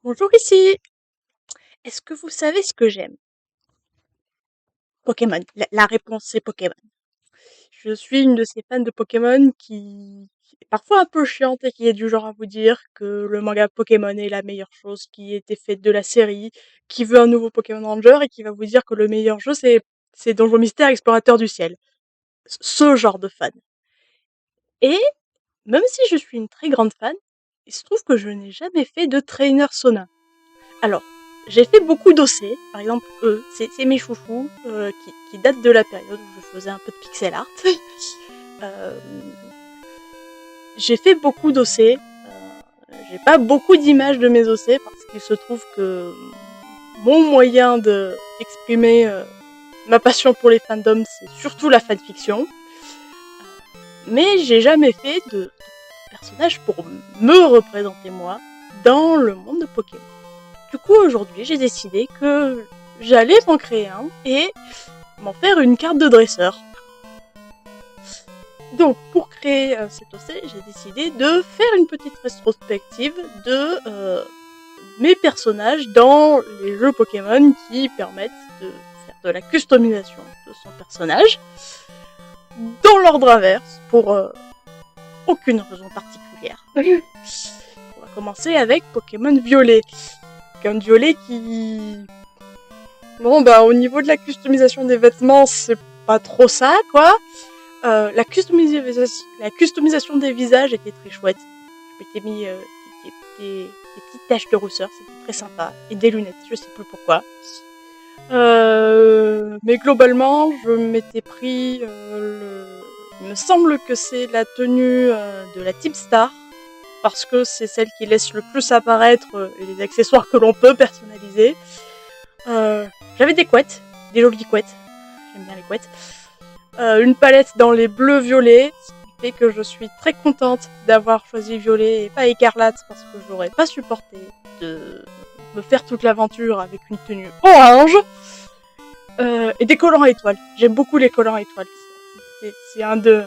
Bonjour ici. Est-ce que vous savez ce que j'aime? Pokémon. La réponse c'est Pokémon. Je suis une de ces fans de Pokémon qui est parfois un peu chiante et qui est du genre à vous dire que le manga Pokémon est la meilleure chose qui ait été faite de la série, qui veut un nouveau Pokémon Ranger et qui va vous dire que le meilleur jeu c'est Donjon Mystère Explorateur du Ciel. Ce genre de fan. Et même si je suis une très grande fan, il se trouve que je n'ai jamais fait de trainer Sona. Alors, j'ai fait beaucoup d'OC, par exemple c'est mes chouchous qui datent de la période où je faisais un peu de pixel art. Euh, j'ai fait beaucoup d'OC, j'ai pas beaucoup d'images de mes OC parce qu'il se trouve que mon moyen d'exprimer ma passion pour les fandoms c'est surtout la fanfiction. Mais j'ai jamais fait de personnage pour me représenter moi dans le monde de Pokémon. Du coup, aujourd'hui, j'ai décidé que j'allais m'en créer un et m'en faire une carte de dresseur. Donc, pour créer cet OC, j'ai décidé de faire une petite rétrospective de mes personnages dans les jeux Pokémon qui permettent de faire de la customisation de son personnage dans l'ordre inverse pour aucune raison particulière. On va commencer avec Pokémon Violet. Pokémon Violet qui... Bon, bah, au niveau de la customisation des vêtements, c'est pas trop ça, quoi. La customisation des visages était très chouette. Je m'étais mis des petites taches de rousseur, c'était très sympa. Et des lunettes, je sais plus pourquoi. Mais globalement, je m'étais pris il me semble que c'est la tenue de la Team Star, parce que c'est celle qui laisse le plus apparaître les accessoires que l'on peut personnaliser. J'avais des couettes, des jolies couettes. J'aime bien les couettes. Une palette dans les bleus violets, ce qui fait que je suis très contente d'avoir choisi violet et pas écarlate parce que je n'aurais pas supporté de me faire toute l'aventure avec une tenue orange. Et des collants à étoiles. J'aime beaucoup les collants à étoiles. C'est une de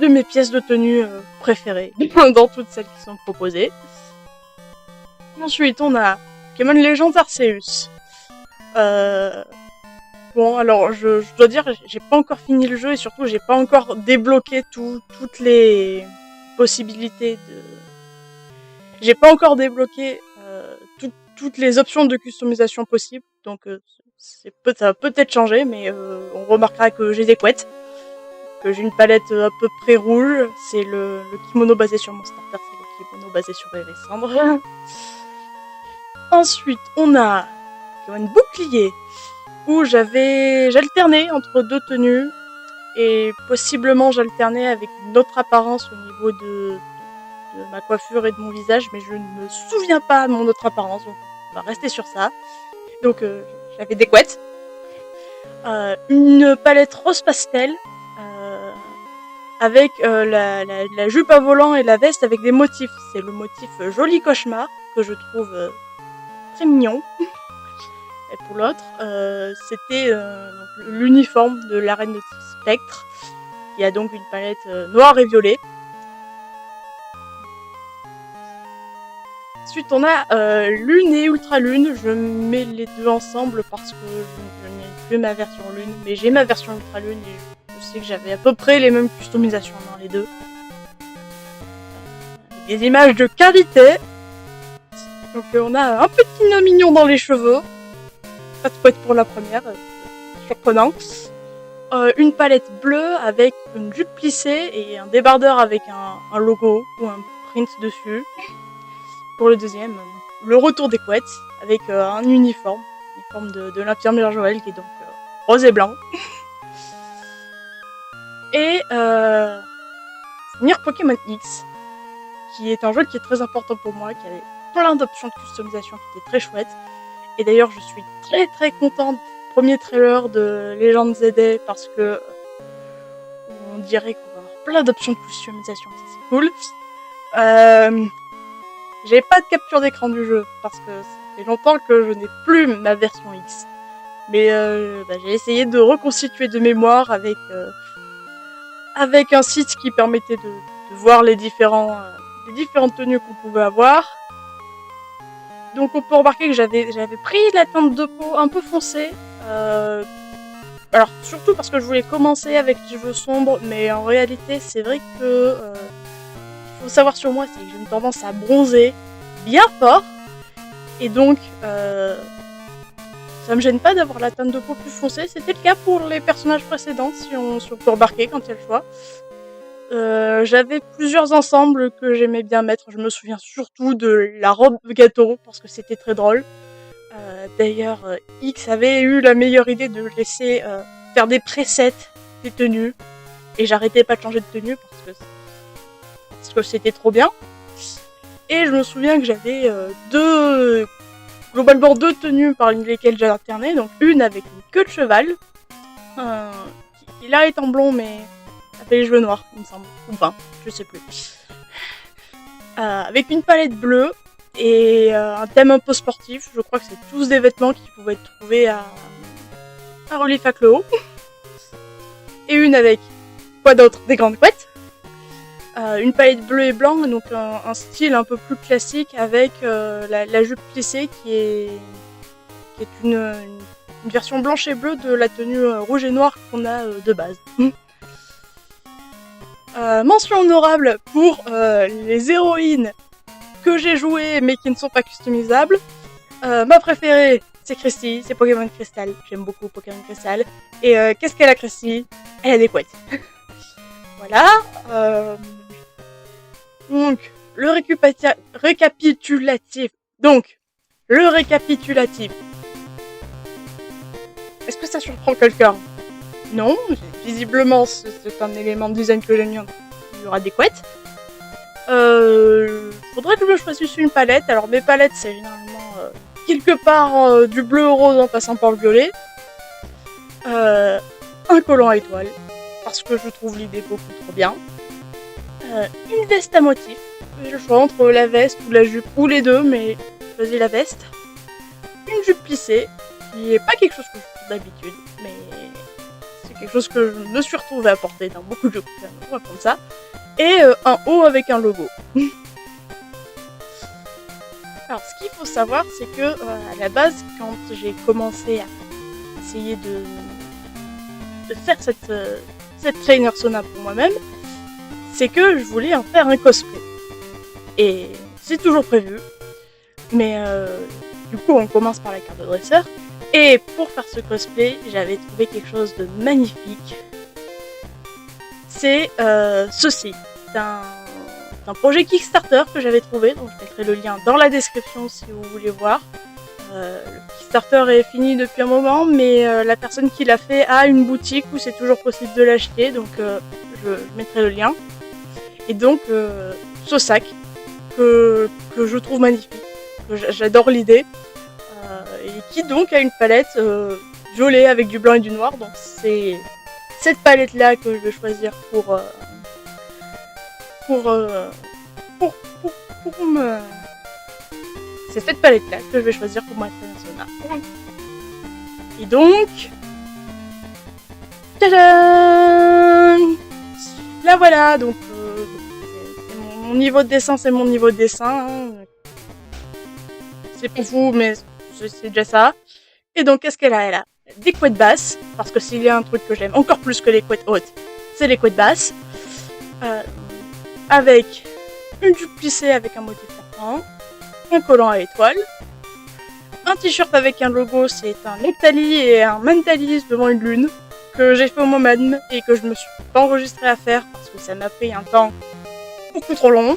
mes pièces de tenue préférées dans toutes celles qui sont proposées. Ensuite, on a Pokémon Legends Arceus. Bon, alors, je dois dire, j'ai pas encore fini le jeu et surtout, j'ai pas encore débloqué toutes les possibilités de... J'ai pas encore débloqué toutes les options de customisation possibles, donc ça va peut-être changer, mais on remarquera que j'ai des couettes, que j'ai une palette à peu près rouge, c'est le kimono basé sur mon starter, c'est le kimono basé sur Erisandre. Ensuite, on a Pokémon Bouclier, où j'alternais entre deux tenues, et possiblement j'alternais avec une autre apparence au niveau de ma coiffure et de mon visage, mais je ne me souviens pas de mon autre apparence, donc on va rester sur ça. Donc j'avais des couettes, une palette rose pastel, avec la jupe à volant et la veste avec des motifs. C'est le motif Joli Cauchemar, que je trouve très mignon. Et pour l'autre, c'était l'uniforme de la reine de Spectre, qui a donc une palette noire et violet. Ensuite, on a Lune et Ultra Lune. Je mets les deux ensemble parce que je n'ai plus ma version Lune, mais j'ai ma version Ultra Lune et je sais que j'avais à peu près les mêmes customisations dans les deux. Des images de qualité. Donc on a un petit nœud mignon dans les cheveux. Pas de couette pour la première, surprenant. Une palette bleue avec une jupe plissée et un débardeur avec un logo ou un print dessus. Pour le deuxième, le retour des couettes avec un uniforme de l'infirmière Joël qui est donc rose et blanc. Et finir Pokémon X, qui est un jeu qui est très important pour moi, qui avait plein d'options de customisation qui étaient très chouettes. Et d'ailleurs, je suis très très contente du premier trailer de Legends ZD parce que on dirait qu'on va avoir plein d'options de customisation, ça c'est cool. J'ai pas de capture d'écran du jeu parce que ça fait longtemps que je n'ai plus ma version X. Mais j'ai essayé de reconstituer de mémoire avec un site qui permettait de voir les différentes tenues qu'on pouvait avoir. Donc on peut remarquer que j'avais pris la teinte de peau un peu foncée. Alors surtout parce que je voulais commencer avec les cheveux sombres, mais en réalité c'est vrai que faut savoir sur moi, c'est que j'ai une tendance à bronzer bien fort. Et donc ça me gêne pas d'avoir la teinte de peau plus foncée. C'était le cas pour les personnages précédents, si on peut remarquer quand il y a le choix. J'avais plusieurs ensembles que j'aimais bien mettre. Je me souviens surtout de la robe gâteau, parce que c'était très drôle. D'ailleurs, X avait eu la meilleure idée de laisser faire des presets des tenues. Et j'arrêtais pas de changer de tenue parce que c'était trop bien. Et je me souviens que j'avais globalement deux tenues parmi lesquelles j'ai alterné. Donc une avec une queue de cheval, qui là est en blond, mais avait les cheveux noirs, il me semble. Ou pas, je sais plus. Avec une palette bleue et un thème un peu sportif. Je crois que c'est tous des vêtements qui pouvaient être trouvés à Relief à Clos. Et une avec, quoi d'autre, des grandes couettes. Une palette bleue et blanc, donc un style un peu plus classique avec la jupe plissée qui est une version blanche et bleue de la tenue rouge et noire qu'on a de base. Mention honorable pour les héroïnes que j'ai jouées mais qui ne sont pas customisables. Ma préférée, c'est Christy, c'est Pokémon Crystal. J'aime beaucoup Pokémon Crystal. Et qu'est-ce qu'elle a, Christy? Elle a des couettes. Voilà. Donc, le récapitulatif. Donc, le récapitulatif. Est-ce que ça surprend quelqu'un? Non, visiblement, c'est un élément de design que j'aime bien. Il y aura des couettes. Faudrait que je me choisisse une palette. Alors, mes palettes, c'est généralement quelque part du bleu au rose en passant par le violet. Un collant à étoiles, parce que je trouve l'idée beaucoup trop bien. Une veste à motif. J'ai le choix entre la veste ou la jupe, ou les deux, mais je choisis la veste. Une jupe plissée, qui est pas quelque chose que je porte d'habitude, mais c'est quelque chose que je me suis retrouvée à porter dans beaucoup de jeux, on va prendre ça. Et un haut avec un logo. Alors, ce qu'il faut savoir, c'est que à la base, quand j'ai commencé à essayer de faire cette trainer Sona pour moi-même, c'est que je voulais en faire un cosplay. Et c'est toujours prévu. Mais du coup, on commence par la carte de dresseur. Et pour faire ce cosplay, j'avais trouvé quelque chose de magnifique. C'est ceci. C'est un projet Kickstarter que j'avais trouvé. Donc je mettrai le lien dans la description si vous voulez voir. Le Kickstarter est fini depuis un moment, mais la personne qui l'a fait a une boutique où c'est toujours possible de l'acheter. Donc je mettrai le lien. Et donc ce sac que je trouve magnifique, que j'adore l'idée, et qui donc a une palette violet avec du blanc et du noir. Donc c'est cette palette là que je vais choisir pour me... C'est cette palette là que je vais choisir pour ma Sona. Et donc... Tadam! Là voilà, donc mon niveau de dessin, c'est mon niveau de dessin. C'est pour vous, mais c'est déjà ça. Et donc, qu'est-ce qu'elle a? Elle a des couettes basses, parce que s'il y a un truc que j'aime encore plus que les couettes hautes, c'est les couettes basses. Avec une jupe plissée avec un motif serpent, un collant à étoiles, un t-shirt avec un logo, c'est un Nectali et un Mantalis devant une lune, que j'ai fait moi-même et que je me suis pas enregistré à faire parce que ça m'a pris un temps beaucoup trop long.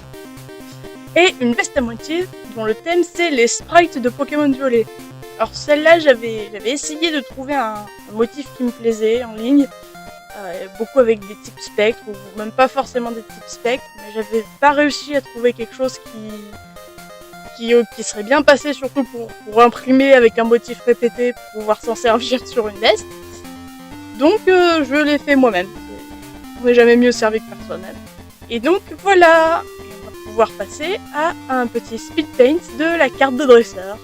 Et une veste à motif dont le thème c'est les sprites de Pokémon Violet. Alors celle-là, j'avais essayé de trouver un motif qui me plaisait en ligne, beaucoup avec des types spectres, ou même pas forcément des types spectres, mais j'avais pas réussi à trouver quelque chose qui serait bien passé, surtout pour imprimer avec un motif répété, pour pouvoir s'en servir sur une veste. Donc je l'ai fait moi-même. On n'est jamais mieux servi que personne. Et donc voilà, on va pouvoir passer à un petit speed paint de la carte de dresseur.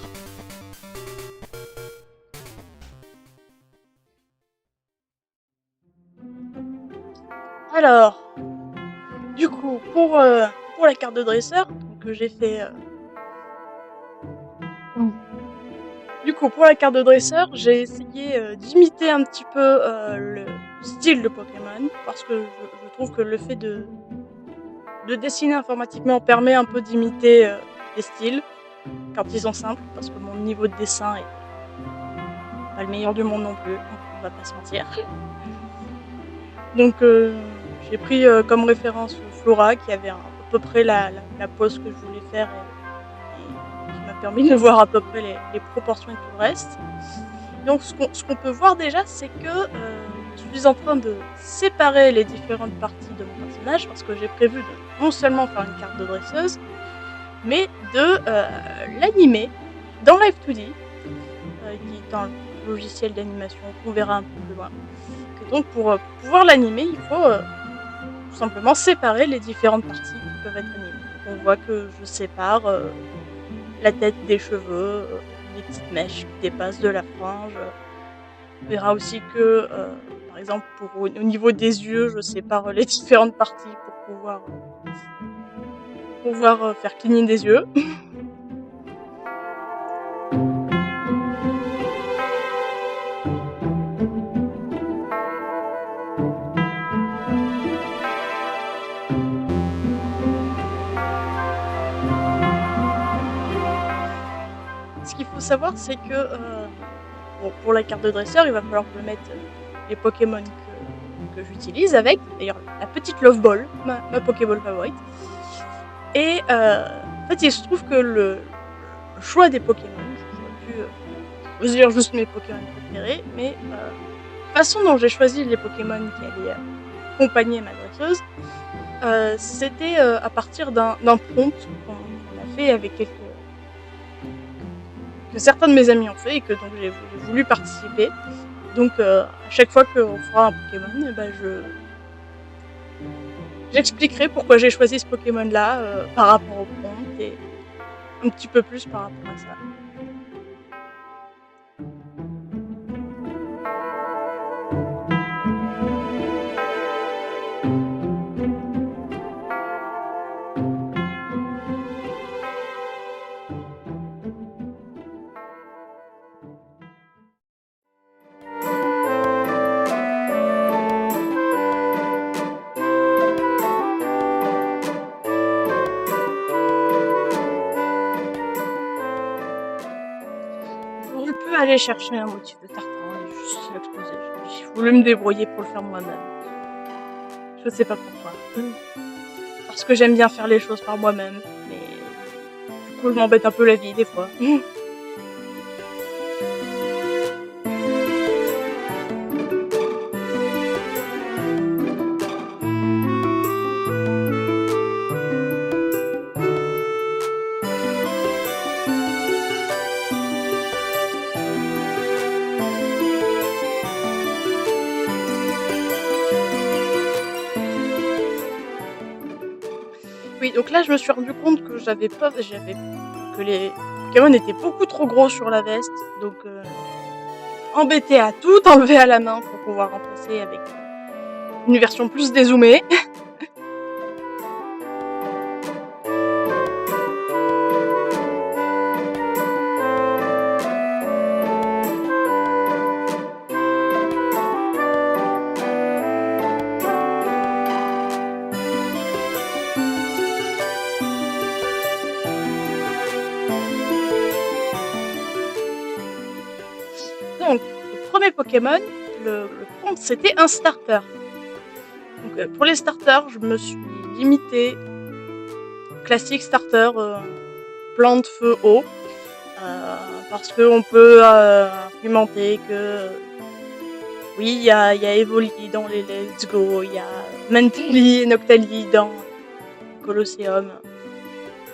Alors, du coup, pour la carte de dresseur, que j'ai fait Du coup, pour la carte de dresseur, j'ai essayé, d'imiter un petit peu, le style de Pokémon parce que je trouve que le fait de dessiner informatiquement permet un peu d'imiter, les styles quand ils sont simples parce que mon niveau de dessin est pas le meilleur du monde non plus, on va pas se mentir. Donc j'ai pris, comme référence Flora qui avait à peu près la pose que je voulais faire et qui m'a permis de voir à peu près les proportions et tout le reste. Donc ce qu'on peut voir déjà, c'est que, je suis en train de séparer les différentes parties de mon personnage parce que j'ai prévu de non seulement faire une carte de dresseuse, mais de, l'animer dans Live2D, qui est un logiciel d'animation qu'on verra un peu plus loin. Et donc pour pouvoir l'animer, il faut, tout simplement séparer les différentes parties qui peuvent être animées. Donc on voit que je sépare, la tête des cheveux, les petites mèches qui dépassent de la frange. On verra aussi que, par exemple au niveau des yeux, je sépare les différentes parties pour pouvoir faire cligner des yeux. Ce qu'il faut savoir, c'est que, bon, pour la carte de dresseur, il va falloir que je mette, les Pokémon que j'utilise avec. D'ailleurs, la petite Love Ball, ma Pokéball favorite. Et en fait, il se trouve que le choix des Pokémon, j'aurais pu choisir juste mes Pokémon préférés, mais la façon dont j'ai choisi les Pokémon qui allaient accompagner ma dresseuse, c'était à partir d'un prompt qu'on a fait avec que certains de mes amis ont fait et que donc j'ai voulu participer. Donc à chaque fois qu'on fera un Pokémon, j'expliquerai pourquoi j'ai choisi ce Pokémon là par rapport au prompt et un petit peu plus par rapport à ça. J'aurais pu aller chercher un motif de tartan et juste l'exposer. J'ai voulu me débrouiller pour le faire moi-même. Je sais pas pourquoi. Parce que j'aime bien faire les choses par moi-même, mais du coup je m'embête un peu la vie des fois. Oui, donc là je me suis rendu compte que que les Pokémon étaient beaucoup trop gros sur la veste, donc embêté à tout enlever à la main pour pouvoir remplacer avec une version plus dézoomée. Donc, le premier Pokémon, le prompt c'était un starter. Donc pour les starters, je me suis limitée classique starter, plante, feu, eau. Parce qu'on peut argumenter que oui, il y a Evoli dans les Let's Go, il y a Mentally et Noctali dans Colosseum.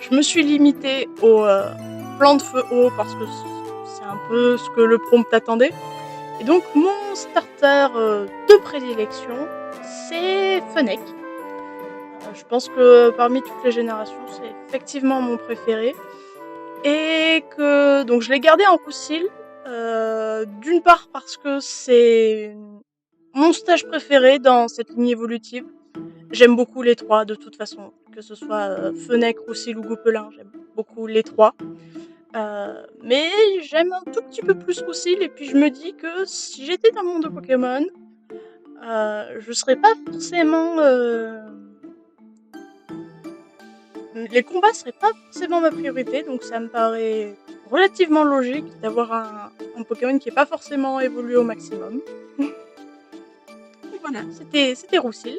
Je me suis limitée aux plantes feu eau parce que c'est un peu ce que le prompt attendait. Et donc mon starter de prédilection, c'est Fennec. Je pense que parmi toutes les générations, c'est effectivement mon préféré. Et que donc je l'ai gardé en Roussil, d'une part parce que c'est mon stage préféré dans cette ligne évolutive. J'aime beaucoup les trois de toute façon, que ce soit Fennec, Roussil ou Gopelin, j'aime beaucoup les trois. Mais j'aime un tout petit peu plus Roussil et puis je me dis que si j'étais dans le monde de Pokémon, je serais pas forcément, les combats seraient pas forcément ma priorité, donc ça me paraît relativement logique d'avoir un Pokémon qui est pas forcément évolué au maximum. Voilà, c'était Roussil.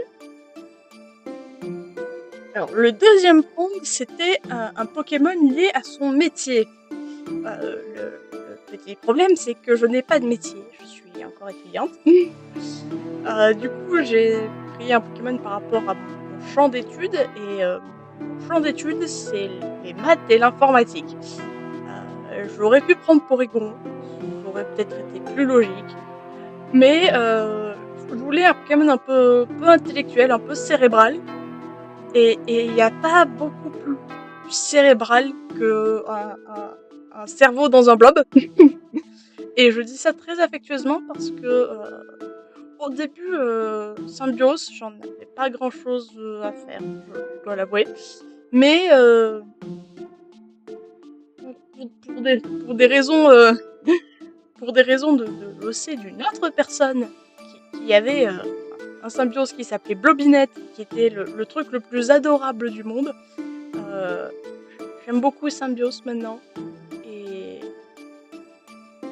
Alors le deuxième point, c'était un Pokémon lié à son métier. Le petit problème, c'est que je n'ai pas de métier. Je suis encore étudiante. Du coup, j'ai pris un Pokémon par rapport à mon champ d'études et mon champ d'études, c'est les maths et l'informatique. J'aurais pu prendre Porygon, ça aurait peut-être été plus logique, mais je voulais un Pokémon un peu intellectuel, un peu cérébral, et il n'y a pas beaucoup plus cérébral que un cerveau dans un blob. Et je dis ça très affectueusement parce que au début, Symbiose, j'en avais pas grand chose à faire, je dois l'avouer. Mais pour des raisons, pour des raisons de l'OC d'une autre personne qui avait un Symbiose qui s'appelait Blobinette, qui était le truc le plus adorable du monde. J'aime beaucoup Symbiose maintenant. Et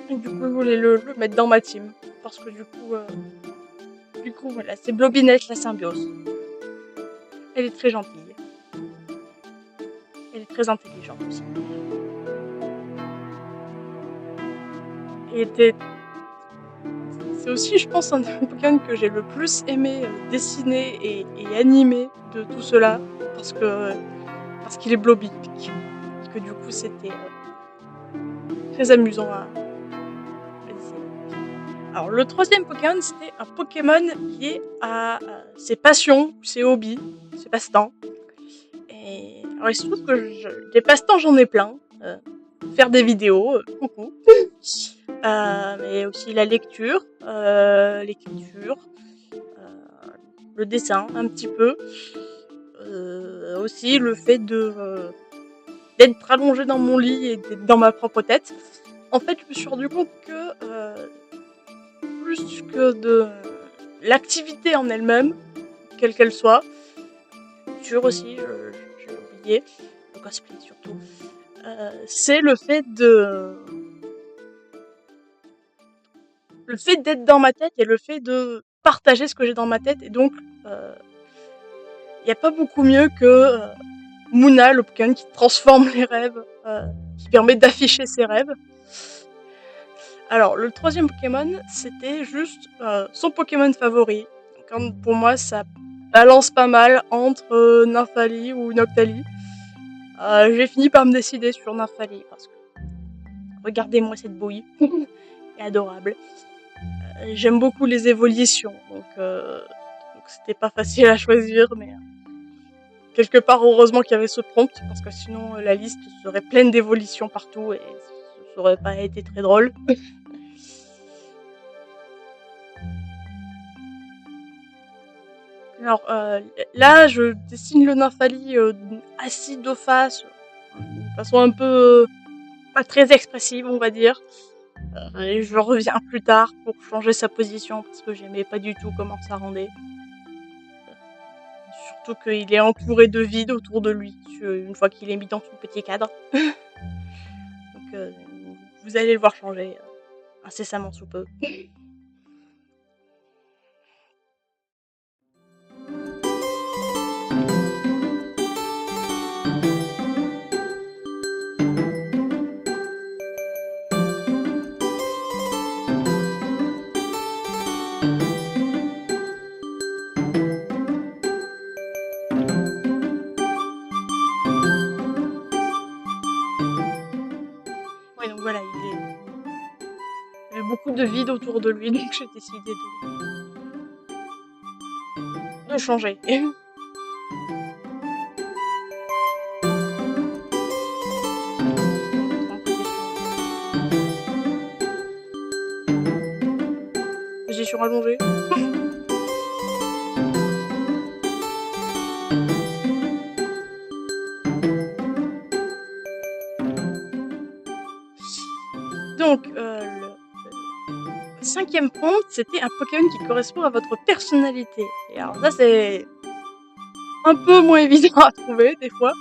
du coup, je voulais le mettre dans ma team. Parce que du coup, voilà, c'est Blobinette la Symbiose. Elle est très gentille. Elle est très intelligente aussi. Et c'est aussi, je pense, un des Pokémon que j'ai le plus aimé dessiner et animer de tout cela. Parce qu'il est Bloby. Et que du coup, c'était très amusant à dessiner. Alors, le troisième Pokémon, c'était un Pokémon lié à ses passions, ses hobbies, ses passe-temps. Et alors, il se trouve que des passe-temps, j'en ai plein. Faire des vidéos, coucou. Mais aussi la lecture, l'écriture, le dessin un petit peu. Aussi le fait d'être allongée dans mon lit et d'être dans ma propre tête. En fait, je me suis rendu compte que plus que de l'activité en elle-même, quelle qu'elle soit, sur aussi, j'ai oublié, le cosplay surtout, c'est le fait d'être dans ma tête et le fait de partager ce que j'ai dans ma tête. Et donc, il n'y a pas beaucoup mieux que Munna, le Pokémon qui transforme les rêves, qui permet d'afficher ses rêves. Alors, le troisième Pokémon, c'était juste son Pokémon favori. Donc, pour moi, ça balance pas mal entre Nymphalie ou Noctali. J'ai fini par me décider sur Nymphalie parce que regardez-moi cette bouille, elle est adorable. J'aime beaucoup les évolutions, donc c'était pas facile à choisir, mais quelque part heureusement qu'il y avait ce prompt parce que sinon la liste serait pleine d'évolutions partout et ça aurait pas été très drôle. Alors là, je dessine le Nymphalie assis de face, de façon un peu pas très expressive, on va dire. Et je reviens plus tard pour changer sa position parce que j'aimais pas du tout comment ça rendait. Surtout qu'il est entouré de vide autour de lui une fois qu'il est mis dans son petit cadre. Donc vous allez le voir changer incessamment sous peu. Ouais, donc voilà, il y avait beaucoup de vide autour de lui, donc j'ai décidé de changer. Position allongée. Donc, le 5e prompt, c'était un Pokémon qui correspond à votre personnalité. Et alors ça, c'est un peu moins évident à trouver, des fois.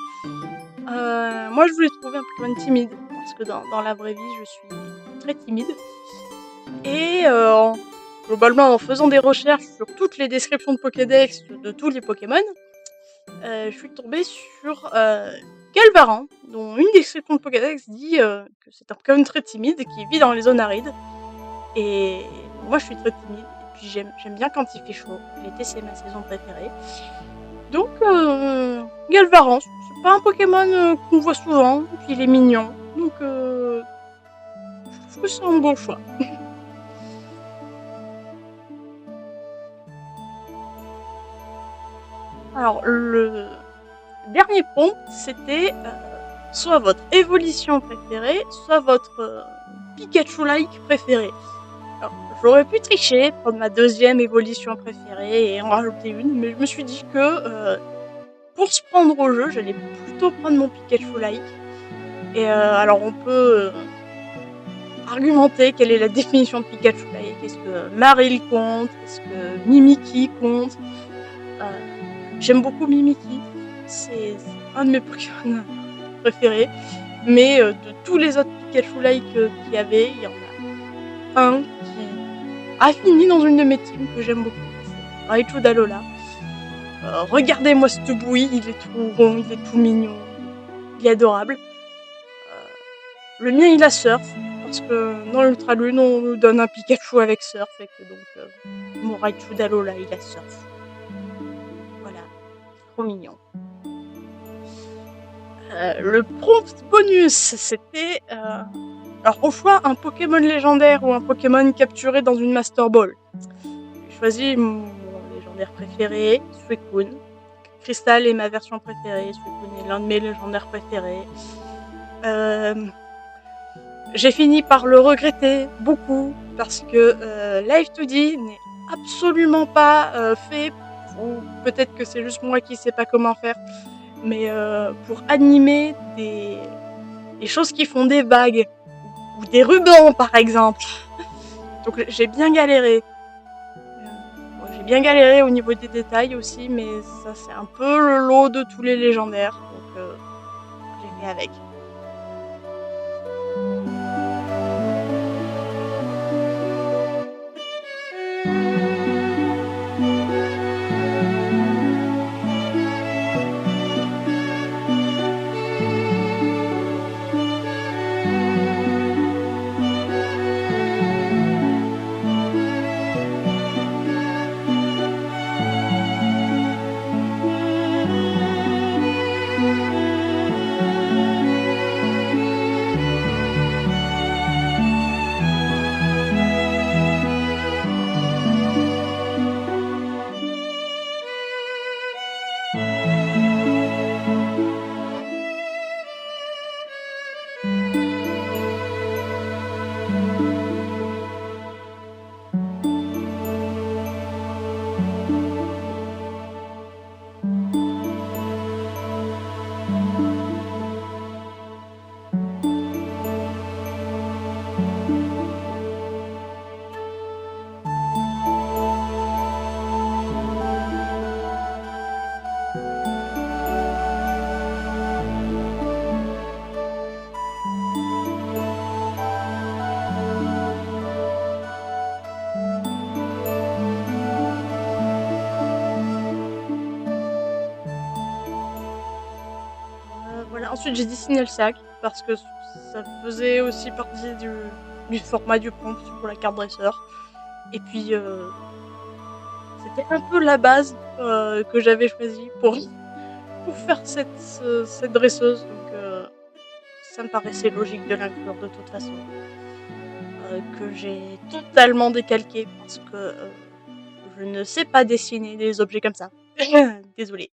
Moi, je voulais trouver un Pokémon timide, parce que dans la vraie vie, je suis très timide. Et globalement, en faisant des recherches sur toutes les descriptions de Pokédex de tous les Pokémon, je suis tombée sur Galvaran, dont une description de Pokédex dit que c'est un Pokémon très timide qui vit dans les zones arides. Et moi, je suis très timide, et puis j'aime bien quand il fait chaud. L'été, c'est ma saison préférée. Donc, Galvaran, c'est pas un Pokémon qu'on voit souvent, et puis il est mignon. Donc, je trouve que c'est un bon choix. Alors, le dernier prompt, c'était soit votre évolution préférée, soit votre Pikachu-like préféré. Alors, j'aurais pu tricher, prendre ma 2e évolution préférée et en rajouter une, mais je me suis dit que pour se prendre au jeu, j'allais plutôt prendre mon Pikachu-like. Et alors, on peut argumenter quelle est la définition de Pikachu-like. Est-ce que Marill compte? Est-ce que Mimikyu compte? J'aime beaucoup Mimikyu. C'est un de mes Pokémon préférés. Mais de tous les autres Pikachu-like qu'il y avait, il y en a un qui a fini dans une de mes teams que j'aime beaucoup. C'est Raichu d'Alola. Regardez-moi ce bouillie, il est tout rond, il est tout mignon, il est adorable. Le mien, il a Surf, parce que dans l'Ultra Lune, on nous donne un Pikachu avec Surf, et que donc mon Raichu d'Alola, il a Surf. Voilà, trop mignon. Le prompt bonus, c'était alors au choix un Pokémon légendaire ou un Pokémon capturé dans une Master Ball. J'ai choisi mon légendaire préféré, Suicune. Crystal est ma version préférée, Suicune est l'un de mes légendaires préférés. J'ai fini par le regretter beaucoup parce que Live 2D n'est absolument pas fait, ou peut-être que c'est juste moi qui sais pas comment faire, mais pour animer des choses qui font des vagues ou des rubans par exemple. Donc j'ai bien galéré. J'ai bien galéré au niveau des détails aussi, mais ça c'est un peu le lot de tous les légendaires, donc j'ai fait avec. Voilà. Ensuite, j'ai dessiné le sac parce que ça faisait aussi partie du format du prompt pour la carte dresseur. Et puis, c'était un peu la base que j'avais choisie pour faire cette dresseuse. Donc, ça me paraissait logique de l'inclure de toute façon. Que j'ai totalement décalqué parce que je ne sais pas dessiner des objets comme ça. Désolée.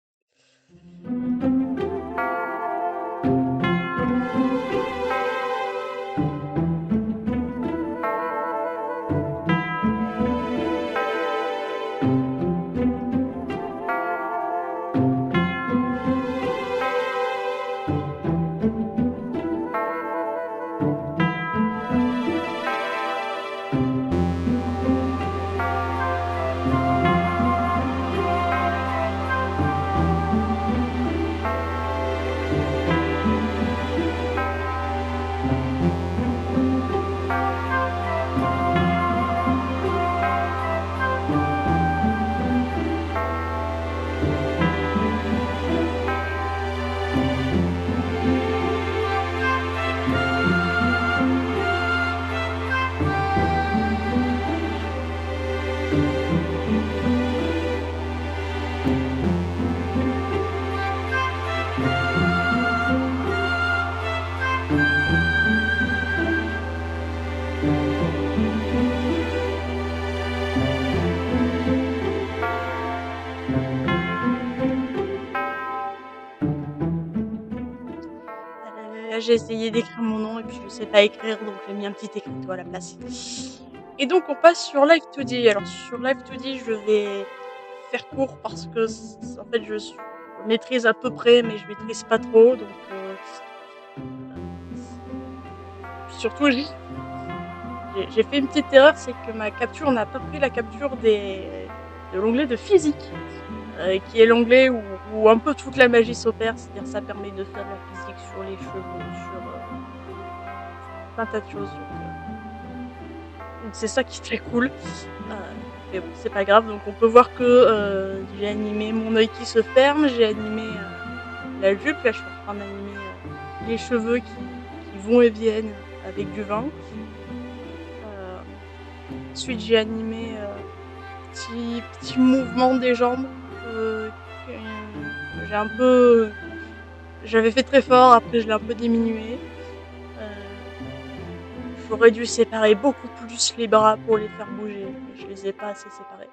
Là, j'ai essayé d'écrire mon nom et puis je sais pas écrire, donc j'ai mis un petit écriteau à la place. Et donc on passe sur Live2D. Alors sur Live2D, je vais faire court parce que en fait je maîtrise à peu près, mais je maîtrise pas trop, donc surtout j'ai fait une petite erreur, c'est que ma capture n'a pas pris la capture de l'onglet de physique, qui est l'onglet où un peu toute la magie s'opère, c'est-à-dire ça permet de faire de la physique sur les cheveux, sur plein de tas de choses. Donc c'est ça qui est très cool. Mais bon, c'est pas grave. Donc on peut voir que j'ai animé mon œil qui se ferme, j'ai animé la jupe. Là, je suis en train d'animer les cheveux qui vont et viennent avec du vin. Ensuite, j'ai animé petit mouvement des jambes. J'ai un peu, j'avais fait très fort. Après, je l'ai un peu diminué. J'aurais dû séparer beaucoup plus les bras pour les faire bouger, mais je les ai pas assez séparés.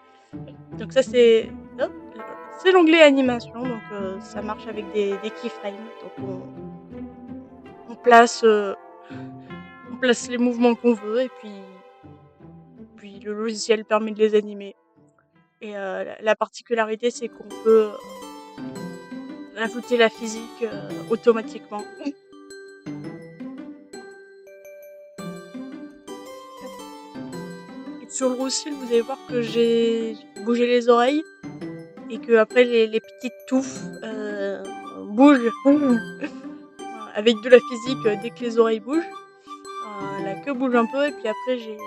Donc ça c'est l'onglet animation, donc ça marche avec des keyframes. Donc on place les mouvements qu'on veut et puis le logiciel permet de les animer. Et la particularité c'est qu'on peut ajouter la physique automatiquement. Et sur le logiciel, vous allez voir que j'ai bougé les oreilles et que après les petites touffes bougent avec de la physique dès que les oreilles bougent. La queue bouge un peu et puis après j'ai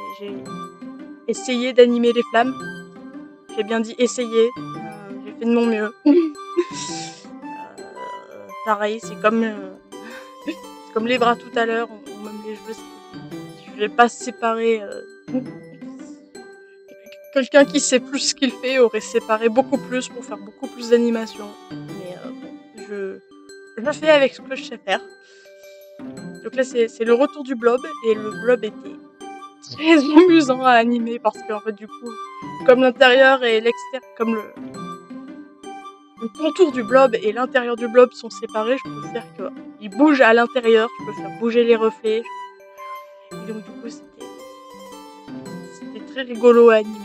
essayé d'animer les flammes. J'ai bien dit essayer, j'ai fait de mon mieux. Pareil, c'est comme les bras tout à l'heure, ou même les cheveux, je vais pas séparer. Quelqu'un qui sait plus ce qu'il fait aurait séparé beaucoup plus pour faire beaucoup plus d'animation. Mais bon, je fais avec ce que je sais faire. Donc là, c'est le retour du blob, et le blob était très amusant à animer parce qu'en fait, du coup, comme l'intérieur et l'extérieur, comme le contour du blob et l'intérieur du blob sont séparés, je peux faire qu'il bouge à l'intérieur, je peux faire bouger les reflets. Et donc, du coup, c'était très rigolo à animer.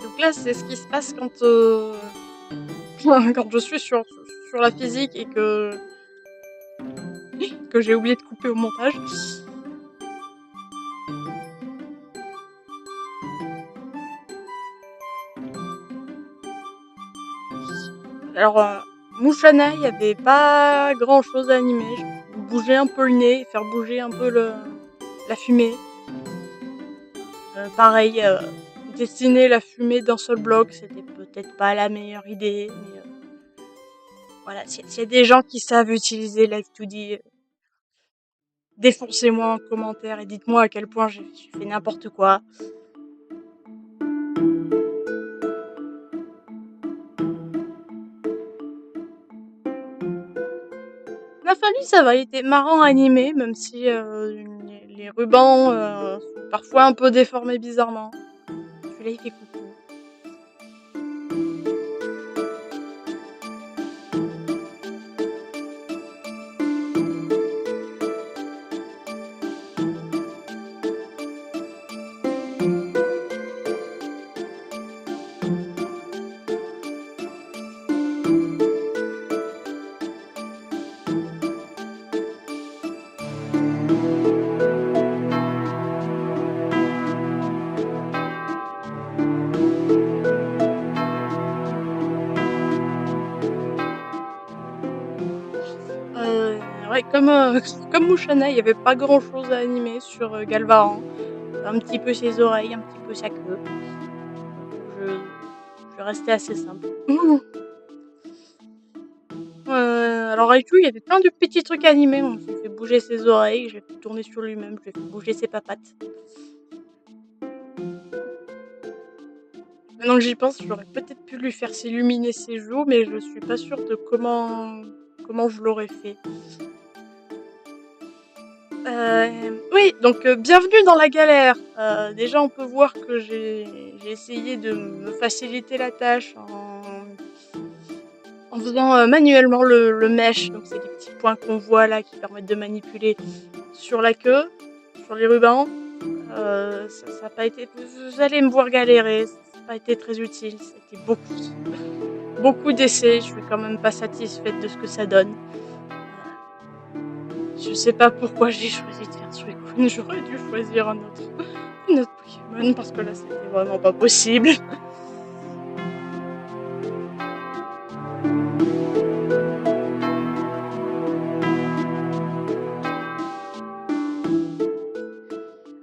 Donc là, c'est ce qui se passe quand quand je suis sur la physique et que j'ai oublié de couper au montage. Alors, Mouchana, il y avait pas grand chose à animer. Bouger un peu le nez, faire bouger un peu la fumée. Pareil, dessiner la fumée d'un seul bloc, c'était peut-être pas la meilleure idée, mais voilà, s'il y a des gens qui savent utiliser Live2D, défoncez-moi en commentaire et dites-moi à quel point j'ai fait n'importe quoi. Nafali, ça va, il était marrant à animer, même si les rubans sont parfois un peu déformés bizarrement. Celui-là, il fait coucou. comme, comme Mouchana, il y avait pas grand chose à animer sur Galvaran. Un petit peu ses oreilles, un petit peu sa queue. Je restais assez simple. Alors Raichu, il y avait plein de petits trucs animés. On lui fait bouger ses oreilles, je l'ai fait tourner sur lui-même, je l'ai fait bouger ses papates. Maintenant que j'y pense, j'aurais peut-être pu lui faire s'illuminer ses joues, mais je suis pas sûre de comment je l'aurais fait. Oui, donc bienvenue dans la galère. Déjà, on peut voir que j'ai essayé de me faciliter la tâche en faisant manuellement le mesh. Donc c'est les petits points qu'on voit là qui permettent de manipuler sur la queue, sur les rubans. Ça a pas été. Vous allez me voir galérer. Ça n'a pas été très utile. C'était beaucoup d'essais. Je suis quand même pas satisfaite de ce que ça donne. Je sais pas pourquoi j'ai choisi de faire Suicune. J'aurais dû choisir un autre Pokémon parce que là c'était vraiment pas possible.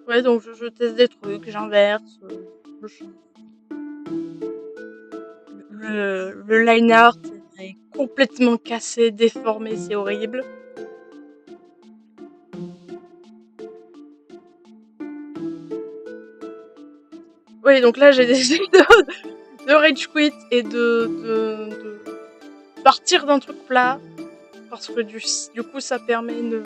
Ouais, donc je teste des trucs, j'inverse, je change. Le line art est complètement cassé, déformé, c'est horrible. Oui, donc là j'ai décidé de rage quit et de partir d'un truc plat parce que du coup ça permet de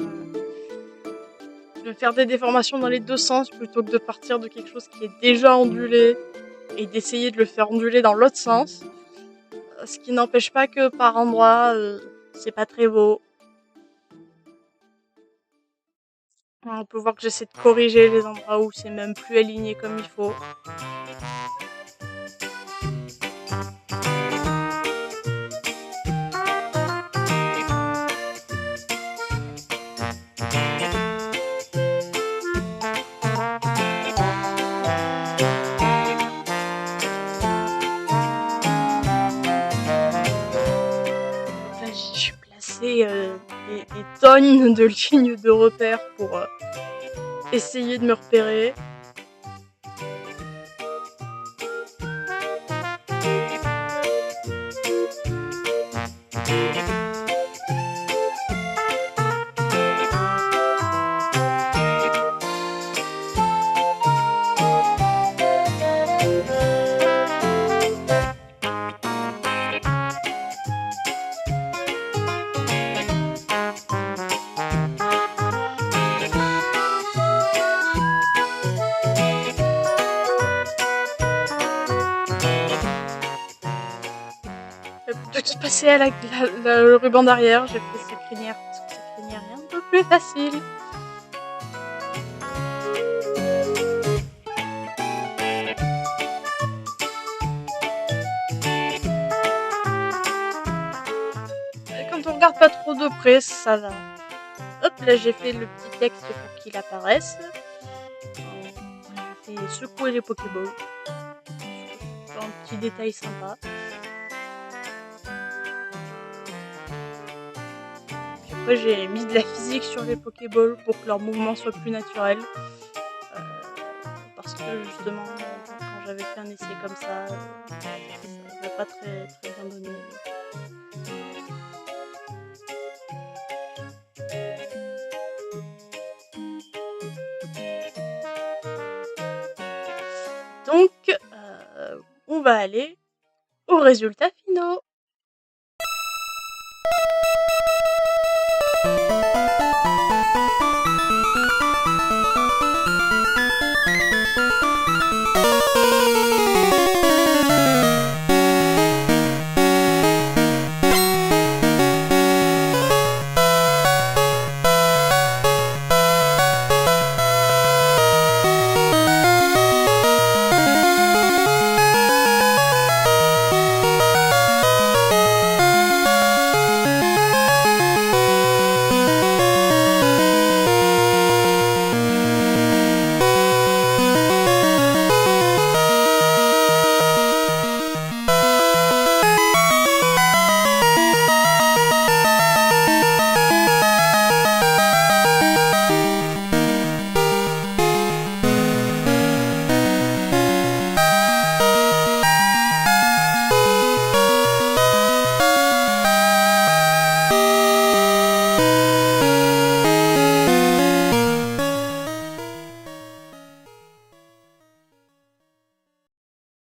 faire des déformations dans les deux sens plutôt que de partir de quelque chose qui est déjà ondulé et d'essayer de le faire onduler dans l'autre sens. Ce qui n'empêche pas que par endroits, c'est pas très beau. On peut voir que j'essaie de corriger les endroits où c'est même plus aligné comme il faut. Là, j'ai placé des tonnes de lignes de repères pour essayer de me repérer. Plutôt que de passer à le ruban d'arrière, j'ai fait sa crinière parce que sa crinière est un peu plus facile. Quand on regarde pas trop de près, ça va. Hop, là j'ai fait le petit texte pour qu'il apparaisse. J'ai fait secouer les Pokéballs. C'est un petit détail sympa. Puis après j'ai mis de la physique sur les Pokéballs pour que leur mouvement soit plus naturel. Parce que justement, quand j'avais fait un essai comme ça n'avait pas très bien donné. Donc, on va aller aux résultats finaux.